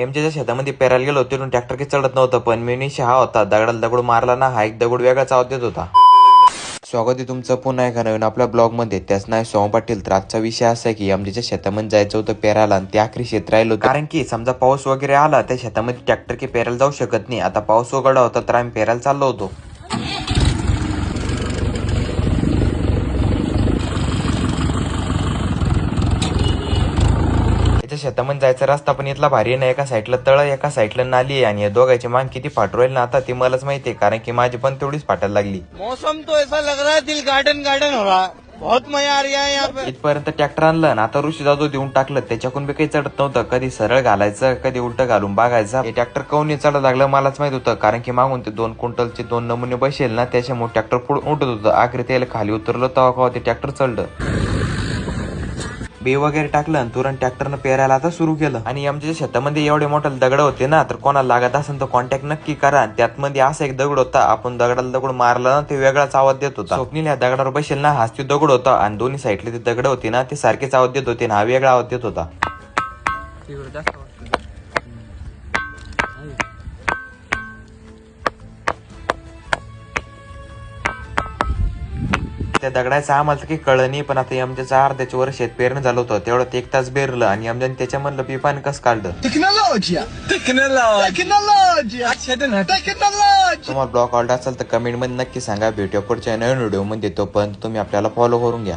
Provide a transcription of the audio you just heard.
एमच्या शेतामध्ये पेरायला गेलो तिथून ट्रॅक्टर काही चढत नव्हतं, पण मिनीशी हा होता दगडाला दगड मारला ना, हा एक दगड वेगळाच आवाज देत होता. स्वागत आहे तुमचं पुन्हा एका नवीन आपल्या ब्लॉग मध्ये. त्याच नाव सोम पाटील. तर आजचा विषय असा आहे की आमच्या शेतामध्ये जायचं होतं पेरायला आणि ते आखरी शेत राहिलो, कारण की समजा पाऊस वगैरे आला त्या शेतामध्ये ट्रॅक्टर की पेरायला जाऊ शकत नाही. आता पाऊस उघडला होता तर आम्ही पेरायला चाललो होतो. शेतामध्ये जायचा रस्ता पण इथला भारी नाही. एका साईडला तळ एका साईडला नाली आहे आणि या दोघांची मान किती फाटू राहील ना आता ते मलाच माहितीये, कारण की माझी पण तेवढीच फाटायला लागली. मौसम तो ऐसा लग रहा है दिल गार्डन गार्डन हो रहा है. बहुत मजा आ रहा है यहाँ पे. इथपर्यंत ट्रॅक्टर आणलं ना, आता ऋषी जाधव देऊन टाकलं. त्याच्याकडून बी काही चढत नव्हतं. कधी सरळ घालायचं कधी उलट घालून बघायचं. हे ट्रॅक्टर काऊन चढायला लागलं मलाच माहित होतं, कारण की मागून ते 2 क्विंटलचे 2 नमुने बसेल ना, त्याच्यामुळे ट्रॅक्टर पुढे उठत होतं. आखरी त्याला खाली उतरलं तेव्हा ते ट्रॅक्टर चढलं. बे वगैरे टाकलं आणि तुरंत ट्रॅक्टरनं पेरायला आता सुरू केलं. आणि आमच्या शेतामध्ये एवढे मोठे दगड होते ना, तर कोणाला लागत असेल तर कॉन्टॅक्ट नक्की करा. त्यात मध्ये असा एक दगड होता, आपण दगडाला दगड मारला ना ते वेगळाच आवाज देत होता. स्वप्नील या दगडावर बसेल ना, हाच तो दगड होता आणि दोन्ही साईडले ते दगड होते ना ते सारखेच आवाज देत होते ना, हा वेगळा आवाज देत होता. त्या दगडाचं आम्हाला काही कळलं नाही, पण आता आमच्या अर्ध्याच्या वर शेत पेरणं झालं होतं. तेवढं 1 तास बेरलं आणि आमच्या त्याच्यामधलं पिपान कसं काढलं. तुम्हाला ब्लॉग आवडला असेल तर कमेंट मध्ये नक्की सांगा. भेटूया पुढच्या नवीन व्हिडिओ मध्ये. तोपर्यंत तुम्ही आपल्याला फॉलो करून घ्या.